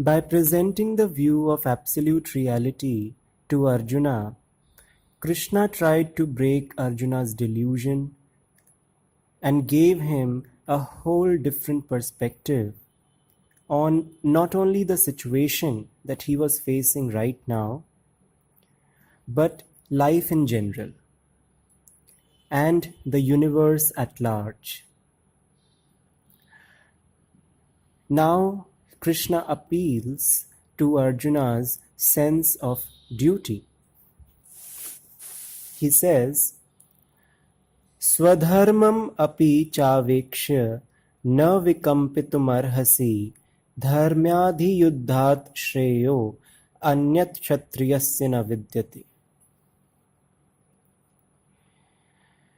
By presenting the view of absolute reality to Arjuna, Krishna tried to break Arjuna's delusion and gave him a whole different perspective on not only the situation that he was facing right now, but life in general and the universe at large. Now Krishna appeals to Arjuna's sense of duty. He says, Svadharmam api chavekshya na vikampitum dharmyadhi yuddhat shreyo anyat kshatriyasya na vidyate.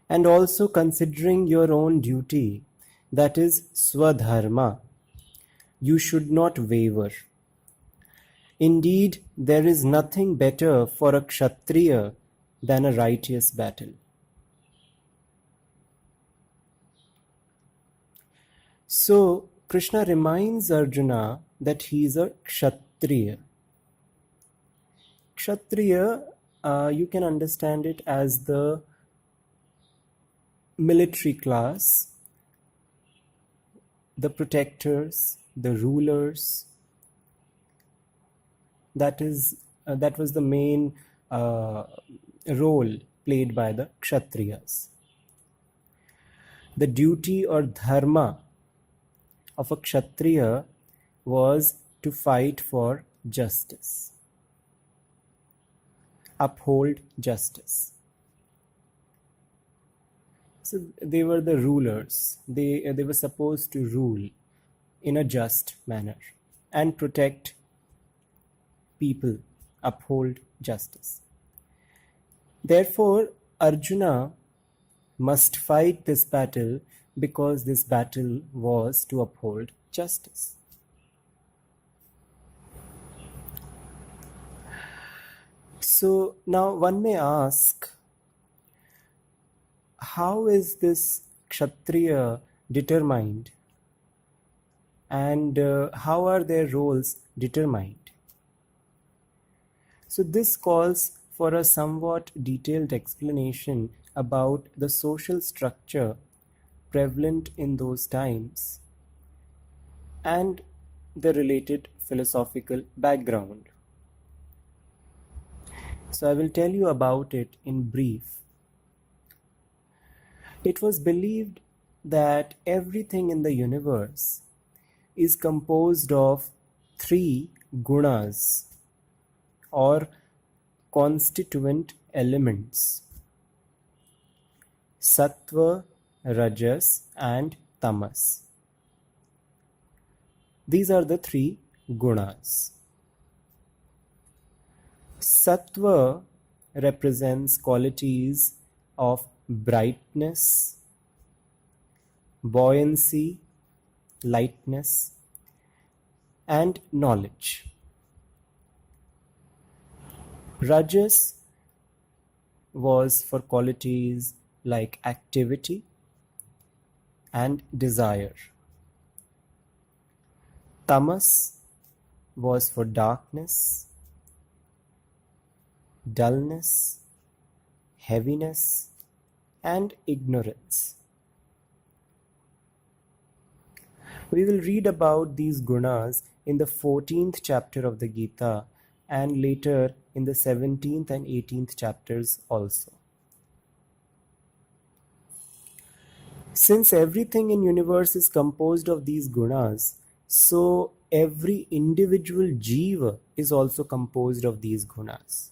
And also considering your own duty, that is Svadharma, you should not waver. Indeed, there is nothing better for a Kshatriya than a righteous battle. So, Krishna reminds Arjuna that he is a Kshatriya. Kshatriya, you can understand it as the military class, the protectors, the rulers. That was the main role played by the Kshatriyas. The duty or dharma of a Kshatriya was to fight for justice, uphold justice. So they were the rulers. They were supposed to rule in a just manner and protect people, uphold justice. Therefore, Arjuna must fight this battle because this battle was to uphold justice. So now one may ask, how is this Kshatriya determined, and how are their roles determined? So this calls for a somewhat detailed explanation about the social structure prevalent in those times and the related philosophical background. So I will tell you about it in brief. It was believed that everything in the universe is composed of 3 gunas or constituent elements: Satva, Rajas and Tamas. These are the 3 gunas. Satva represents qualities of brightness, buoyancy, lightness, and knowledge. Rajas was for qualities like activity and desire. Tamas was for darkness, dullness, heaviness, and ignorance. We will read about these gunas in the 14th chapter of the Gita and later in the 17th and 18th chapters also. Since everything in universe is composed of these gunas, so every individual jiva is also composed of these gunas.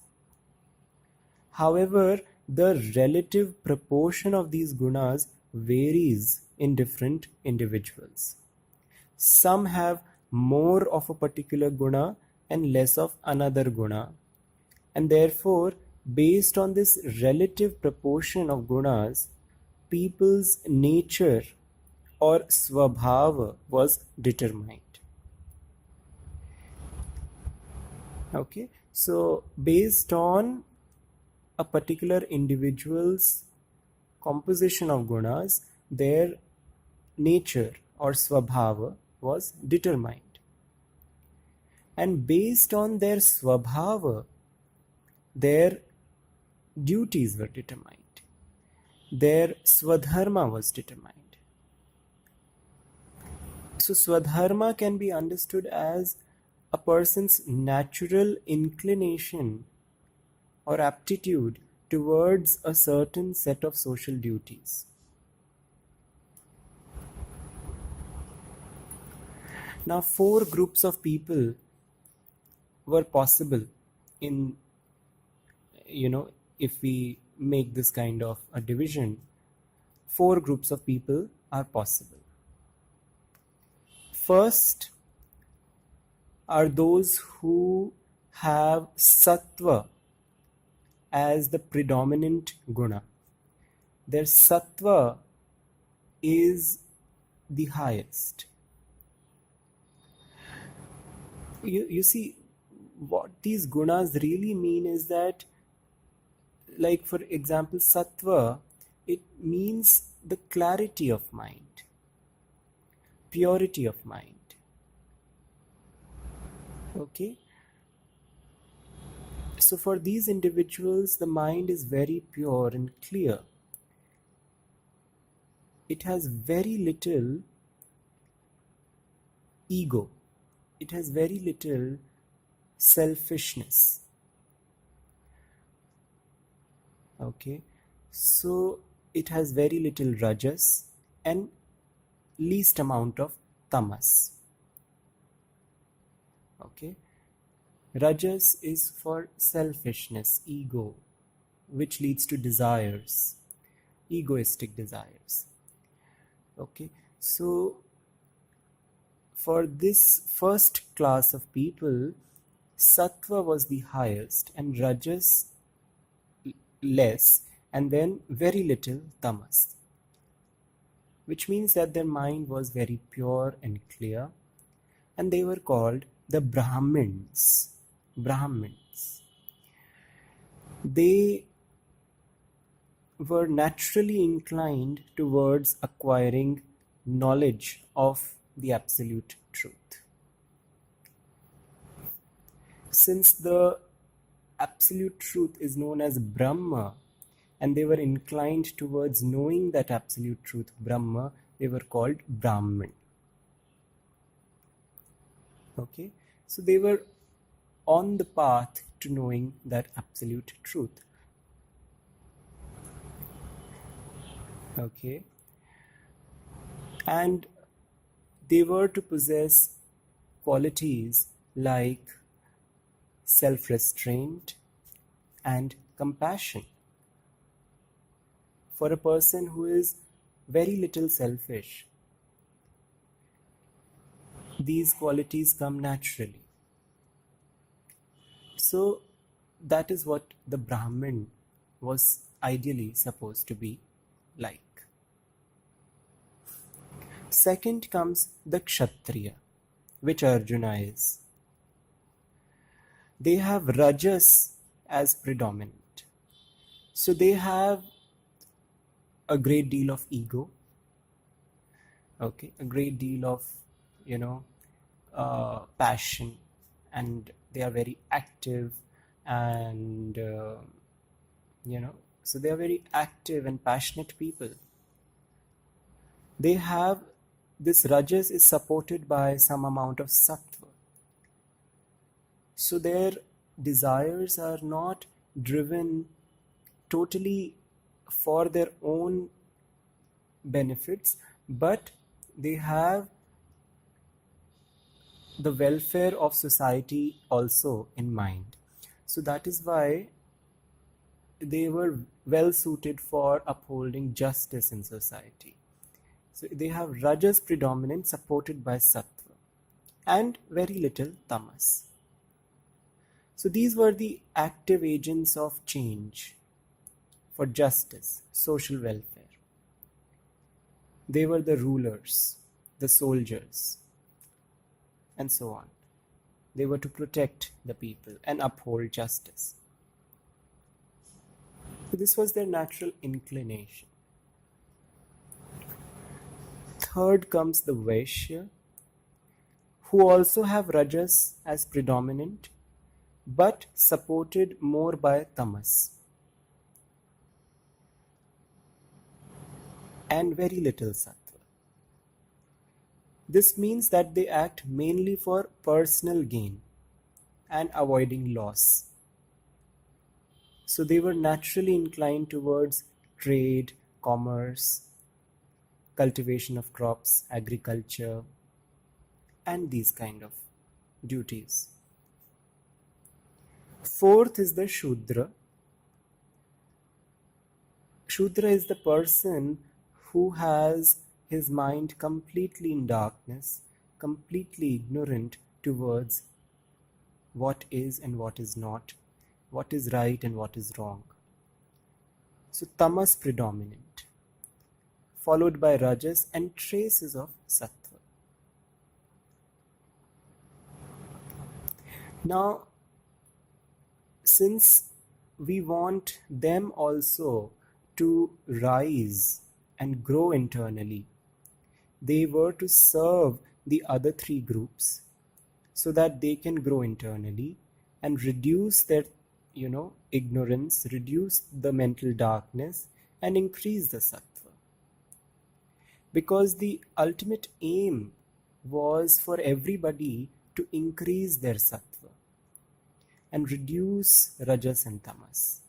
However, the relative proportion of these gunas varies in different individuals. Some have more of a particular guna and less of another guna, and therefore, based on this relative proportion of gunas, people's nature or svabhava was determined. Okay, so based on a particular individual's composition of gunas, their nature or svabhava was determined. and based on their svabhava, their duties were determined. Their Svadharma was determined. So Svadharma can be understood as a person's natural inclination or aptitude towards a certain set of social duties. Now, 4 groups of people were possible in, if we make this kind of a division, 4 groups of people are possible. First are those who have Sattva as the predominant guna. Their Sattva is the highest. You see, what these gunas really mean is that, like for example, Sattva, it means the clarity of mind, purity of mind. Okay? So for these individuals, the mind is very pure and clear. It has very little ego. It has very little selfishness. Okay? So it has very little rajas and least amount of tamas. Okay? Rajas is for selfishness, ego, which leads to desires, egoistic desires. Okay, so for this first class of people, Sattva was the highest and Rajas less, and then very little Tamas, which means that their mind was very pure and clear, and they were called the Brahmins. Brahmins. They were naturally inclined towards acquiring knowledge of the absolute truth. Since the absolute truth is known as Brahma, and they were inclined towards knowing that absolute truth, Brahma, they were called Brahmin. Okay, so they were on the path to knowing that absolute truth. Okay, and they were to possess qualities like self-restraint and compassion. For a person who is very little selfish, these qualities come naturally. So that is what the Brahmin was ideally supposed to be like. Second comes the Kshatriya, which Arjuna is. They have Rajas as predominant. So they have a great deal of ego, okay, a great deal of, passion, and they are very active, and, so they are very active and passionate people. They have, this Rajas is supported by some amount of Sattva. So their desires are not driven totally for their own benefits, but they have the welfare of society also in mind. So that is why they were well suited for upholding justice in society. So they have Rajas predominant, supported by Sattva, and very little Tamas. So these were the active agents of change for justice, social welfare. They were the rulers, the soldiers, and so on. They were to protect the people and uphold justice. So this was their natural inclination. Third comes the Vaishya, who also have Rajas as predominant, but supported more by Tamas, and very little Sattva. This means that they act mainly for personal gain and avoiding loss. So they were naturally inclined towards trade, commerce, cultivation of crops, agriculture, and these kind of duties. Fourth is the Shudra. Shudra is the person who has his mind completely in darkness, completely ignorant towards what is and what is not, what is right and what is wrong. So Tamas predominant, followed by Rajas and traces of Sattva. Now, since we want them also to rise and grow internally, they were to serve the other three groups so that they can grow internally and reduce their ignorance, reduce the mental darkness, and increase the Sattva. Because the ultimate aim was for everybody to increase their Sattva and reduce Rajas and Tamas.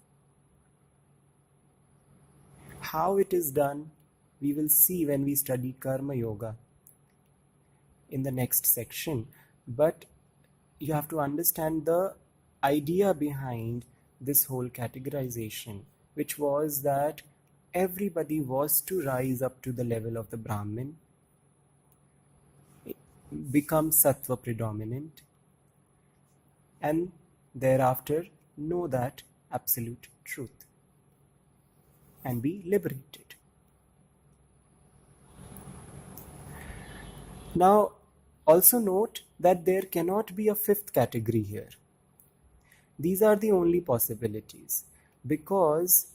How it is done, we will see when we study Karma Yoga in the next section. But you have to understand the idea behind this whole categorization, which was that everybody was to rise up to the level of the Brahmin, become Sattva predominant, and thereafter know that absolute truth and be liberated. Now, also note that there cannot be a fifth category here. These are the only possibilities, because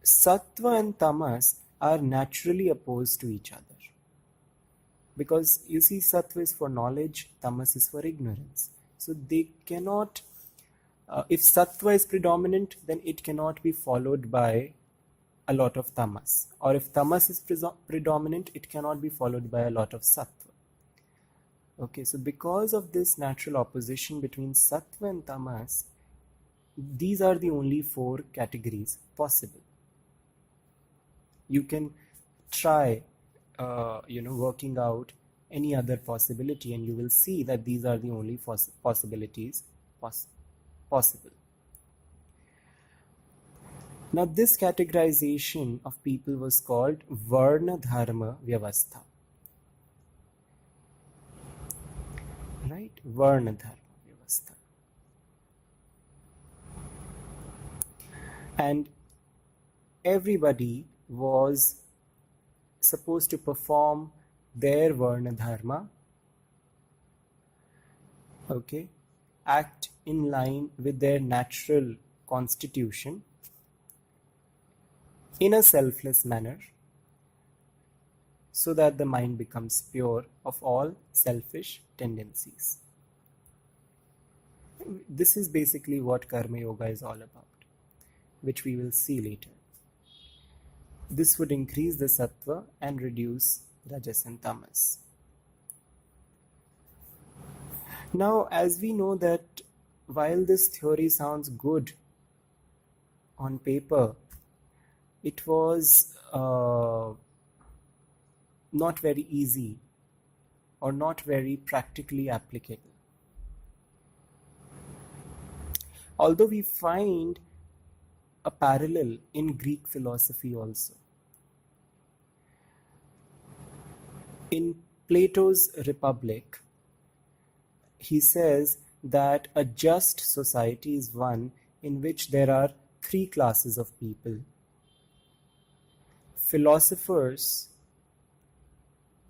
Sattva and Tamas are naturally opposed to each other. Because you see, Sattva is for knowledge, Tamas is for ignorance. So they cannot, if Sattva is predominant, then it cannot be followed by a lot of Tamas. Or if Tamas is predominant, it cannot be followed by a lot of Sattva. Okay, so because of this natural opposition between Sattva and Tamas, these are the only four categories possible. You can try, working out any other possibility, and you will see that these are the only possibilities possible. Now, this categorization of people was called Varna Dharma Vyavastha. Right? Varna Dharma Vyavastha. And everybody was supposed to perform their Varna Dharma, okay, act in line with their natural constitution in a selfless manner, so that the mind becomes pure of all selfish tendencies. This is basically what Karma Yoga is all about, which we will see later. This would increase the Sattva and reduce Rajas and Tamas. Now, as we know that while this theory sounds good on paper, it was not very easy or not very practically applicable. Although we find a parallel in Greek philosophy also. In Plato's Republic, he says that a just society is one in which there are three classes of people. Philosophers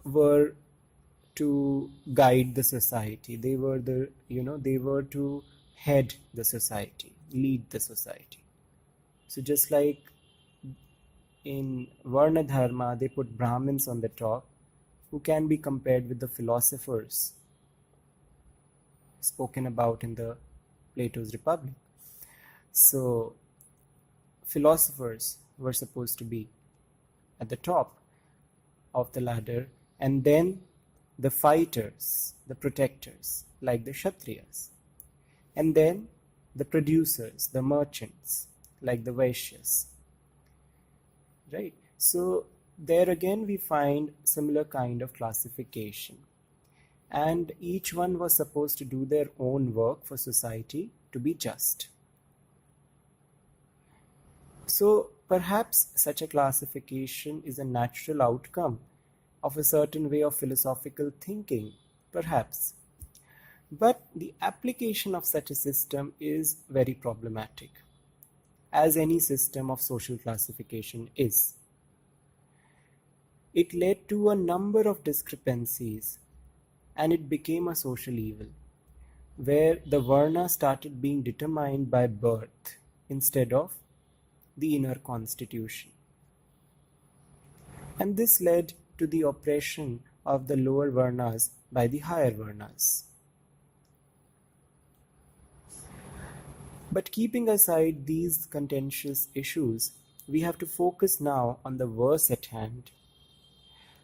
were to guide the society. They were they were to head the society, lead the society. So just like in Varna Dharma, they put Brahmins on the top, who can be compared with the philosophers spoken about in the Plato's Republic. So philosophers were supposed to be at the top of the ladder, and then the fighters, the protectors, like the Kshatriyas, and then the producers, the merchants, like the Vaishyas. Right? So there again we find similar kind of classification. And each one was supposed to do their own work for society to be just. So perhaps such a classification is a natural outcome of a certain way of philosophical thinking, perhaps. But the application of such a system is very problematic, as any system of social classification is. It led to a number of discrepancies, and it became a social evil, where the Varna started being determined by birth instead of the inner constitution. And this led to the oppression of the lower Varnas by the higher Varnas. But keeping aside these contentious issues, we have to focus now on the verse at hand,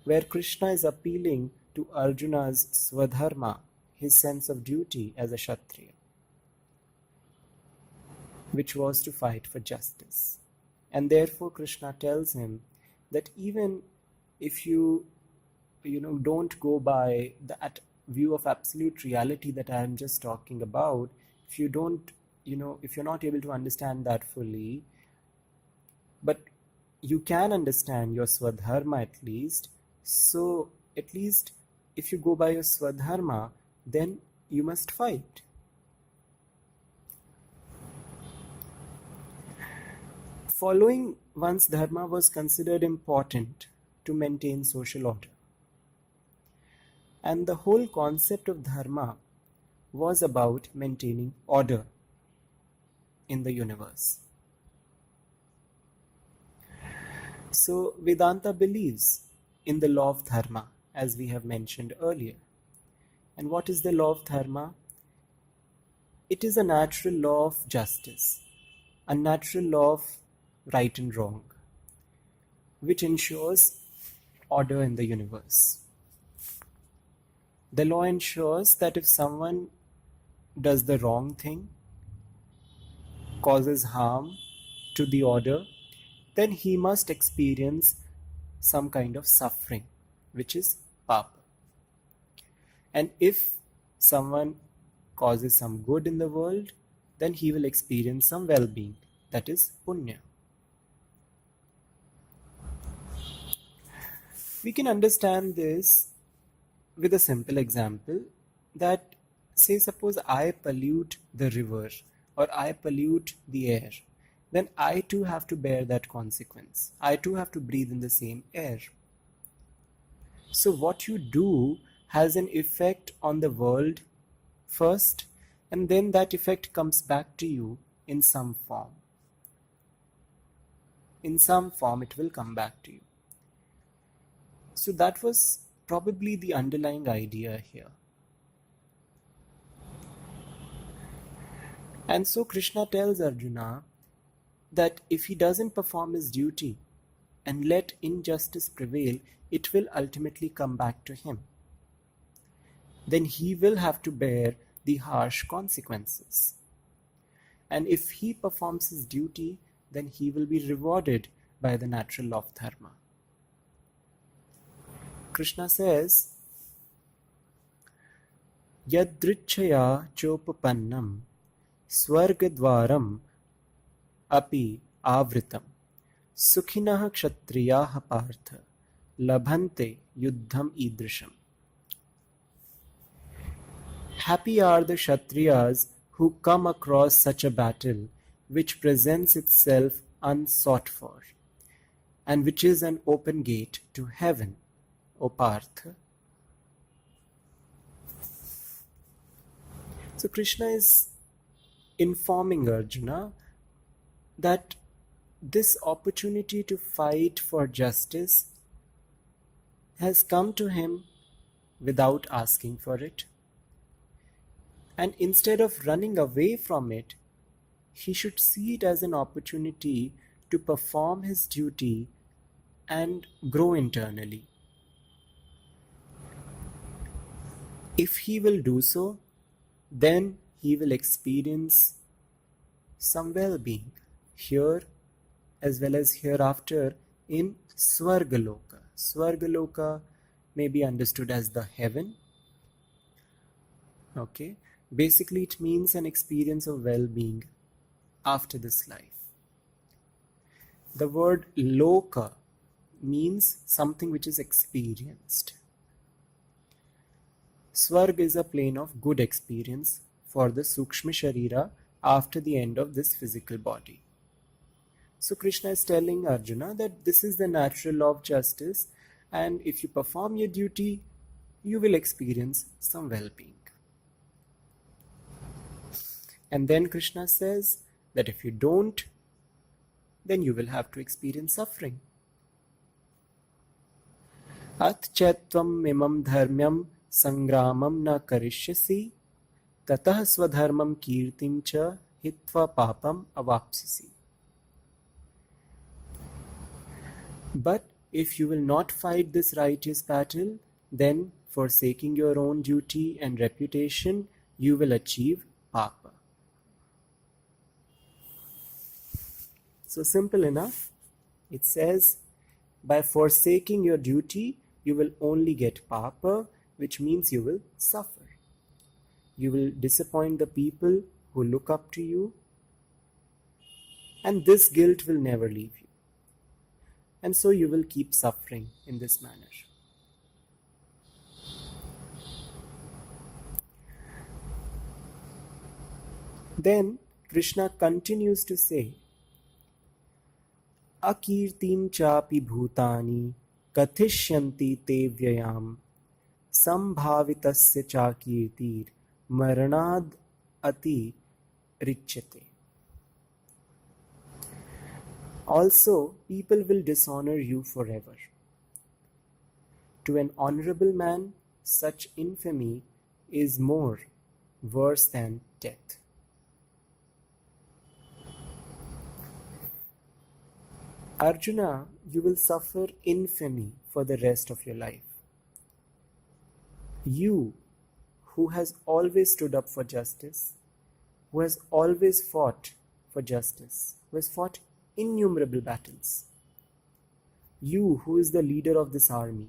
where Krishna is appealing to Arjuna's Svadharma, his sense of duty as a Kshatriya, which was to fight for justice. And therefore Krishna tells him that even if you don't go by that view of absolute reality that I am just talking about, if you don't, if you're not able to understand that fully, but you can understand your Svadharma at least, so at least if you go by your Svadharma, then you must fight. Following one's dharma was considered important to maintain social order. And the whole concept of dharma was about maintaining order in the universe. So Vedanta believes in the law of dharma, as we have mentioned earlier. And what is the law of dharma? It is a natural law of justice, a natural law of right and wrong, which ensures order in the universe. The law ensures that if someone does the wrong thing, causes harm to the order, then he must experience some kind of suffering, which is papa. And if someone causes some good in the world, then he will experience some well-being, that is punya. We can understand this with a simple example that, say, suppose I pollute the river or I pollute the air, then I too have to bear that consequence. I too have to breathe in the same air. So what you do has an effect on the world first, and then that effect comes back to you in some form. In some form it will come back to you. So that was probably the underlying idea here. And so Krishna tells Arjuna that if he doesn't perform his duty and let injustice prevail, it will ultimately come back to him. Then he will have to bear the harsh consequences. And if he performs his duty, then he will be rewarded by the natural law of dharma. Krishna says, Yadrichaya chopapannam swargadvaram api avritam sukhinah kshatriyaha partha labhante yuddham idrisham. Happy are the Kshatriyas who come across such a battle which presents itself unsought for, and which is an open gate to heaven, O Partha. So Krishna is informing Arjuna that this opportunity to fight for justice has come to him without asking for it. And instead of running away from it, he should see it as an opportunity to perform his duty and grow internally. If he will do so, then he will experience some well-being here as well as hereafter in Svargaloka. Svargaloka may be understood as the heaven. Okay, basically it means an experience of well-being after this life. The word loka means something which is experienced. Swarg is a plane of good experience for the Sukshma Sharira after the end of this physical body. So Krishna is telling Arjuna that this is the natural law of justice, and if you perform your duty, you will experience some well-being. And then Krishna says that if you don't, then you will have to experience suffering. At chetvam imam dharmyam sangramam na karishyasi tatah swadharmam kirtim cha hitva papam avapsisi. But if you will not fight this righteous battle, then forsaking your own duty and reputation, you will achieve papa. So simple enough. It says, by forsaking your duty, you will only get papa, which means you will suffer. You will disappoint the people who look up to you, and this guilt will never leave you. And so you will keep suffering in this manner. Then Krishna continues to say, Akirtim chapi bhutani kathishyanti te vyayam sambhavitasya chakirtir maranad ati richyate. Also, people will dishonor you forever. To an honorable man, such infamy is more worse than death. Arjuna, you will suffer infamy for the rest of your life. You, who has always stood up for justice, who has always fought for justice, who has fought innumerable battles. You, who is the leader of this army.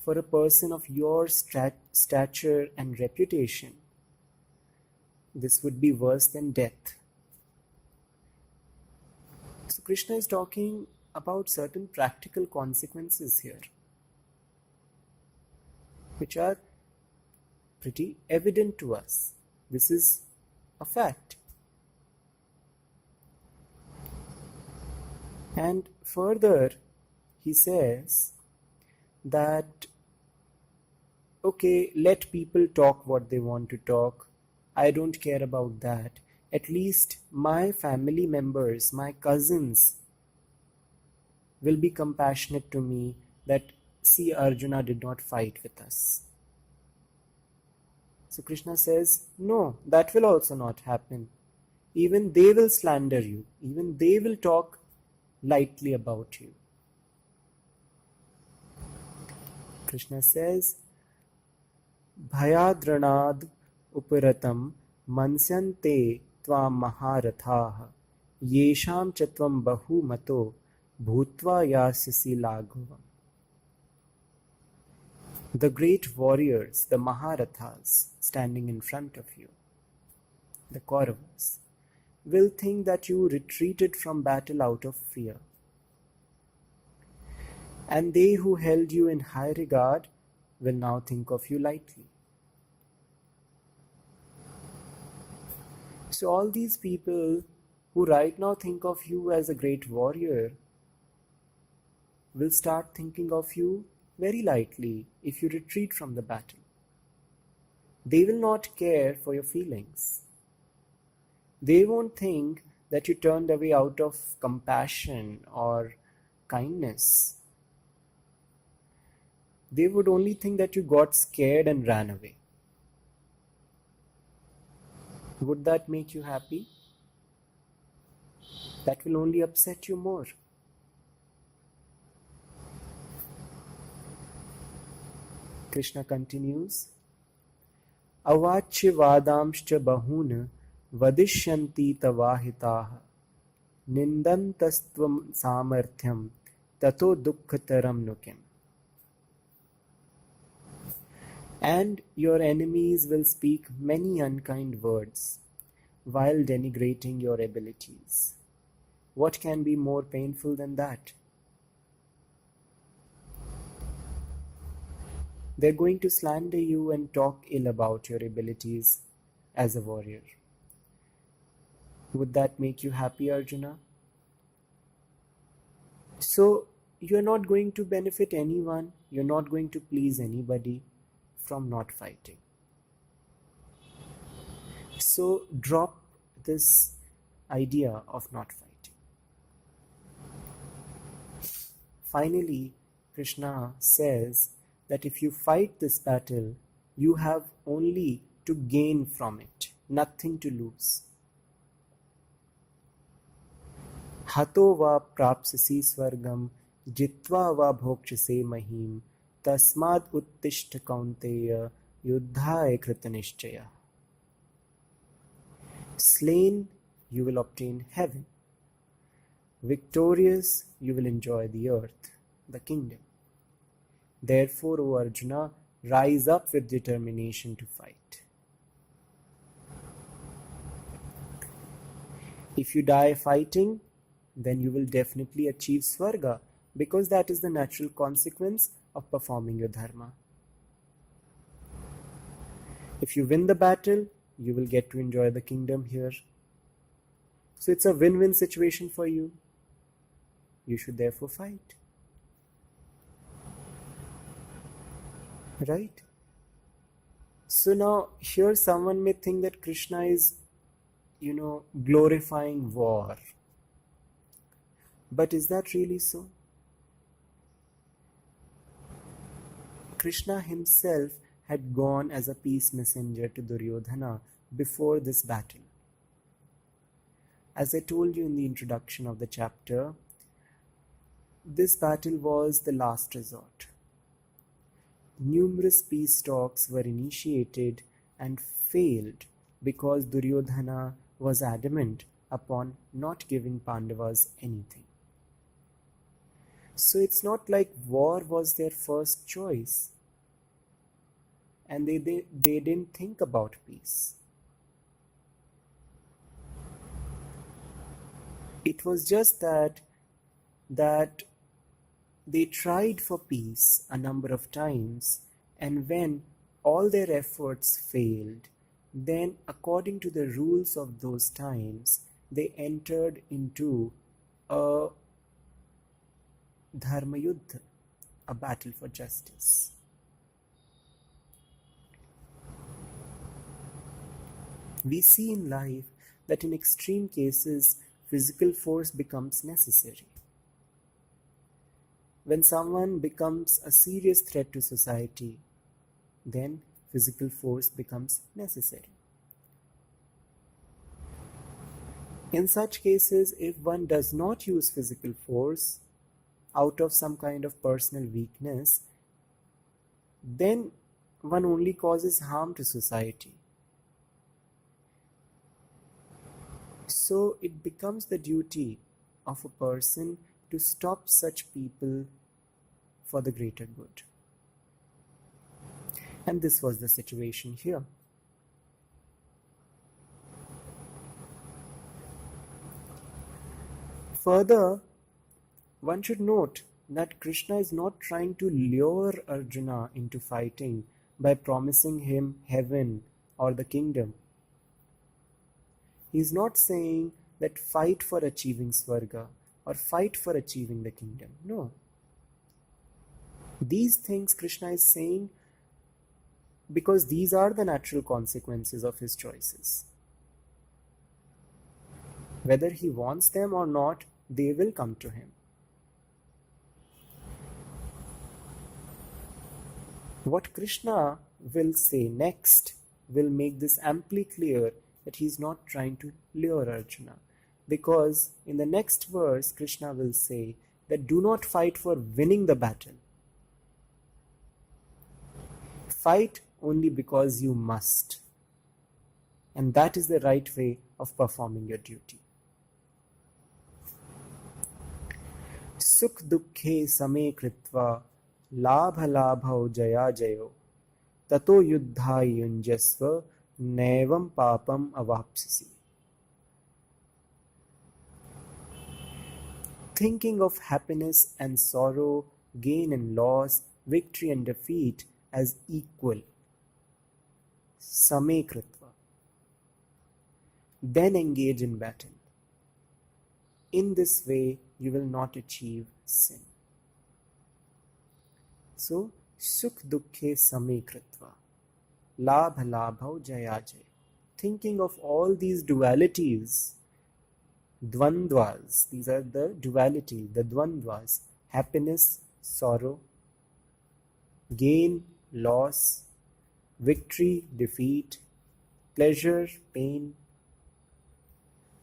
For a person of your stature and reputation, this would be worse than death. So Krishna is talking about certain practical consequences here, which are pretty evident to us. This is a fact. And further, he says that, okay, let people talk what they want to talk. I don't care about that. At least my family members, my cousins, will be compassionate to me that, see, Arjuna did not fight with us. So Krishna says, no, that will also not happen. Even they will slander you. Even they will talk lightly about you. Krishna says, Bhayadranad uparatam mansyante tvam maharathaha yesham chatvam bahu mato bhutva yasyasi laghavam. The great warriors, the Maharathas standing in front of you, the Kauravas, will think that you retreated from battle out of fear. And they who held you in high regard will now think of you lightly. So all these people who right now think of you as a great warrior will start thinking of you very lightly if you retreat from the battle. They will not care for your feelings. They won't think that you turned away out of compassion or kindness. They would only think that you got scared and ran away. Would that make you happy? That will only upset you more. Krishna continues, Avachya vadamscha bahun vadishyanti tavahitaha nindantastvam samarthyam tato dukkhataram nukim. And your enemies will speak many unkind words while denigrating your abilities. What can be more painful than that? They're going to slander you and talk ill about your abilities as a warrior. Would that make you happy, Arjuna? So, you're not going to benefit anyone, you're not going to please anybody from not fighting. So, drop this idea of not fighting. Finally, Krishna says that if you fight this battle, you have only to gain from it, nothing to lose. Hato va prapsasi swargam jitva va bhokshase mahim tasmad uttishta kaunteya yuddhaya kritanishchaya. Slain, you will obtain heaven. Victorious, you will enjoy the earth, the kingdom. Therefore, O Arjuna, rise up with determination to fight. If you die fighting, then you will definitely achieve Swarga, because that is the natural consequence of performing your dharma. If you win the battle, you will get to enjoy the kingdom here. So it's a win-win situation for you. You should therefore fight. Right? So now here someone may think that Krishna is, glorifying war. But is that really so? Krishna himself had gone as a peace messenger to Duryodhana before this battle. As I told you in the introduction of the chapter, this battle was the last resort. Numerous peace talks were initiated and failed because Duryodhana was adamant upon not giving Pandavas anything. So it's not like war was their first choice, and they didn't think about peace. It was just that they tried for peace a number of times, and when all their efforts failed, then according to the rules of those times, they entered into a dharma yuddha, a battle for justice. We see in life that in extreme cases, physical force becomes necessary. When someone becomes a serious threat to society, then physical force becomes necessary. In such cases, if one does not use physical force out of some kind of personal weakness, then one only causes harm to society. So it becomes the duty of a person to stop such people for the greater good. And this was the situation here. Further, one should note that Krishna is not trying to lure Arjuna into fighting by promising him heaven or the kingdom. He is not saying that fight for achieving Swarga or fight for achieving the kingdom. No. These things Krishna is saying because these are the natural consequences of his choices. Whether he wants them or not, they will come to him. What Krishna will say next will make this amply clear that he is not trying to lure Arjuna. Because in the next verse, Krishna will say that do not fight for winning the battle. Fight only because you must. And that is the right way of performing your duty. Sukh dukhe same kritva labha labhau jaya jayo tato yuddha yunjasva nevam papam avapsisi. Thinking of happiness and sorrow, gain and loss, victory and defeat as equal, same kritva, then engage in battle. In this way, you will not achieve sin. So, sukh dukhe same kritva, labha labhau jaya jaya. Thinking of all these dualities, dvandvas, these are the duality, the dvandvas, happiness, sorrow, gain, loss, victory, defeat, pleasure, pain.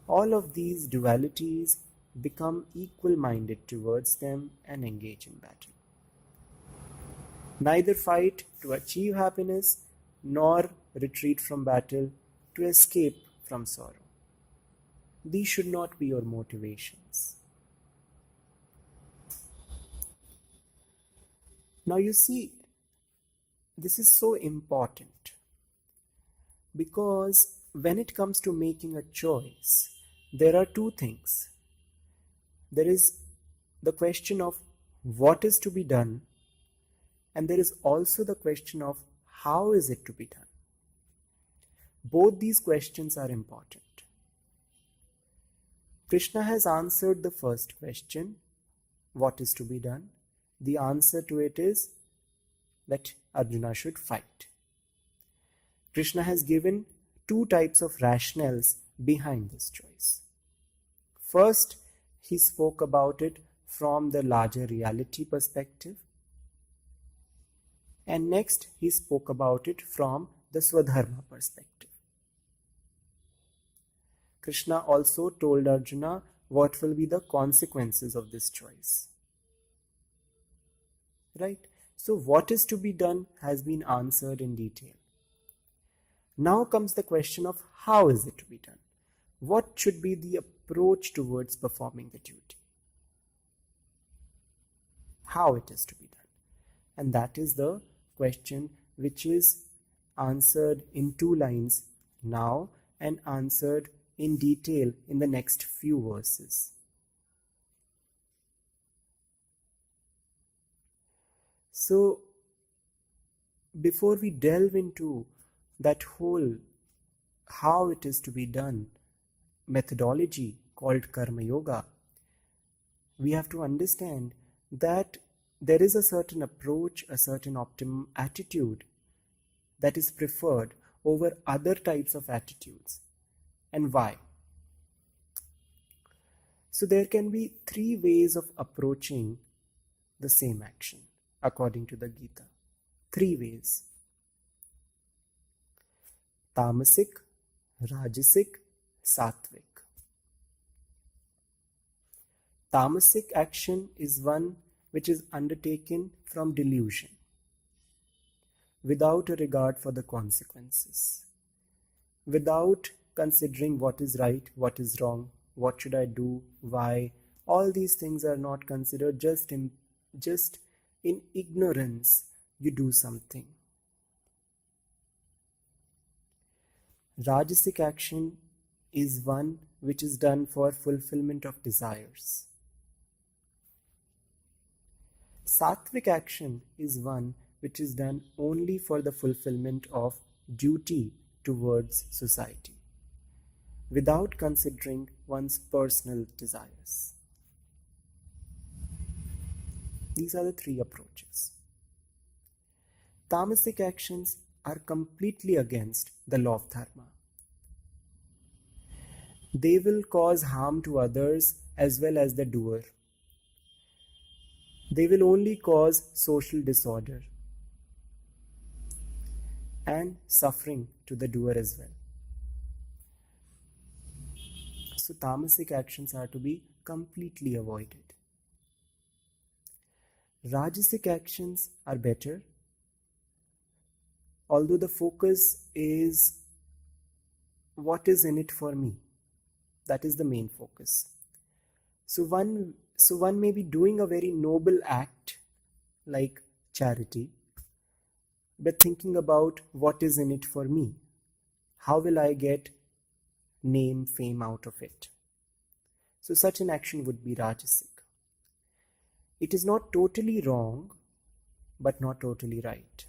All of these dualities become equal-minded towards them and engage in battle. Neither fight to achieve happiness nor retreat from battle to escape from sorrow. These should not be your motivations. Now you see, this is so important because when it comes to making a choice, there are two things. There is the question of what is to be done, and there is also the question of how is it to be done. Both these questions are important. Krishna has answered the first question, what is to be done? The answer to it is that Arjuna should fight. Krishna has given two types of rationales behind this choice. First, he spoke about it from the larger reality perspective. And next, he spoke about it from the Svadharma perspective. Krishna also told Arjuna what will be the consequences of this choice. Right? So what is to be done has been answered in detail. Now comes the question of how is it to be done? What should be the approach towards performing the duty? How it is to be done? And that is the question which is answered in 2 lines now and answered in detail in the next few verses. So, before we delve into that whole how it is to be done methodology called Karma Yoga, we have to understand that there is a certain approach, a certain optimum attitude that is preferred over other types of attitudes. And why? So there can be 3 ways of approaching the same action according to the Gita. 3 ways. Tamasic, Rajasic, Sattvic. Tamasic action is one which is undertaken from delusion, without a regard for the consequences, without considering what is right, what is wrong, what should I do, why. All these things are not considered. Just in ignorance, you do something. Rajasic action is one which is done for fulfillment of desires. Sattvic action is one which is done only for the fulfillment of duty towards society, without considering one's personal desires. These are the 3 approaches. Tamasic actions are completely against the law of dharma. They will cause harm to others as well as the doer. They will only cause social disorder and suffering to the doer as well. So tamasic actions are to be completely avoided. Rajasic actions are better, although the focus is what is in it for me. That is the main focus. So one may be doing a very noble act like charity, but thinking about what is in it for me. How will I get name, fame out of it? So such an action would be rajasic. It is not totally wrong, but not totally right.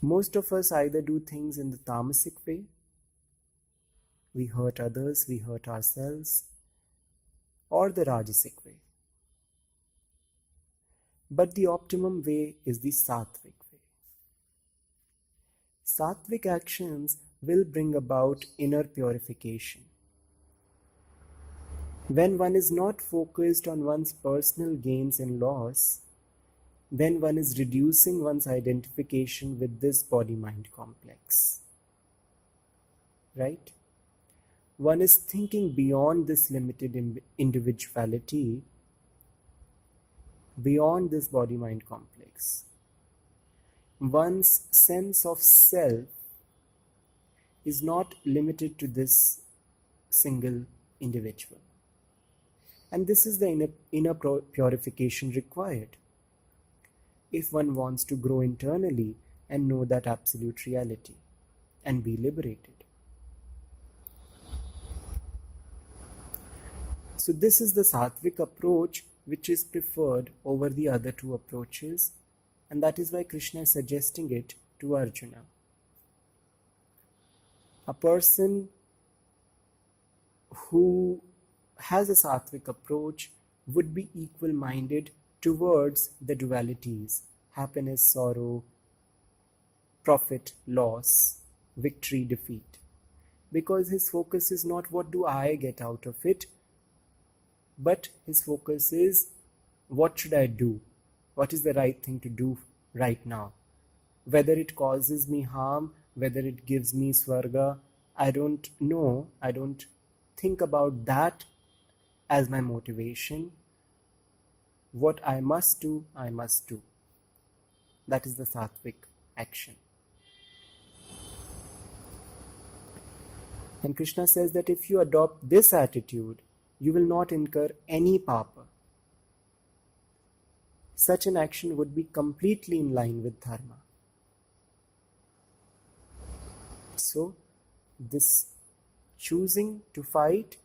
Most of us either do things in the tamasic way, we hurt others, we hurt ourselves, or the rajasic way. But the optimum way is the sattvic way. Sattvic actions will bring about inner purification. When one is not focused on one's personal gains and loss, then one is reducing one's identification with this body-mind complex. Right? One is thinking beyond this limited individuality, beyond this body-mind complex. One's sense of self is not limited to this single individual. And this is the inner purification required if one wants to grow internally and know that absolute reality and be liberated. So this is the sattvic approach which is preferred over the other two approaches, and that is why Krishna is suggesting it to Arjuna. A person who has a sattvic approach would be equal-minded towards the dualities, happiness, sorrow, profit, loss, victory, defeat. Because his focus is not what do I get out of it, but his focus is what should I do? What is the right thing to do right now? Whether it causes me harm, whether it gives me swarga, I don't know. I don't think about that as my motivation. What I must do, I must do. That is the sattvic action. And Krishna says that if you adopt this attitude, you will not incur any papa. Such an action would be completely in line with dharma. So, this choosing to fight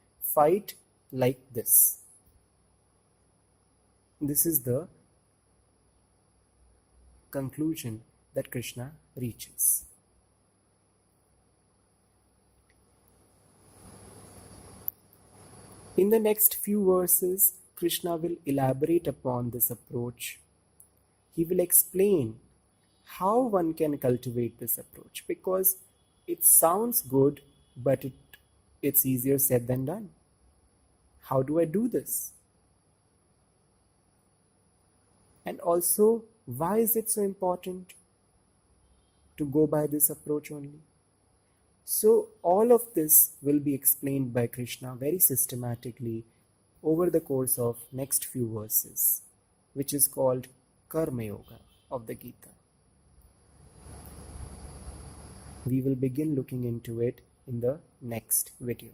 like this. This is the conclusion that Krishna reaches. In the next few verses, Krishna will elaborate upon this approach. He will explain how one can cultivate this approach, because it sounds good, but it's easier said than done. How do I do this? And also, why is it so important to go by this approach only? So all of this will be explained by Krishna very systematically over the course of next few verses, which is called Karma Yoga of the Gita. We will begin looking into it in the next video.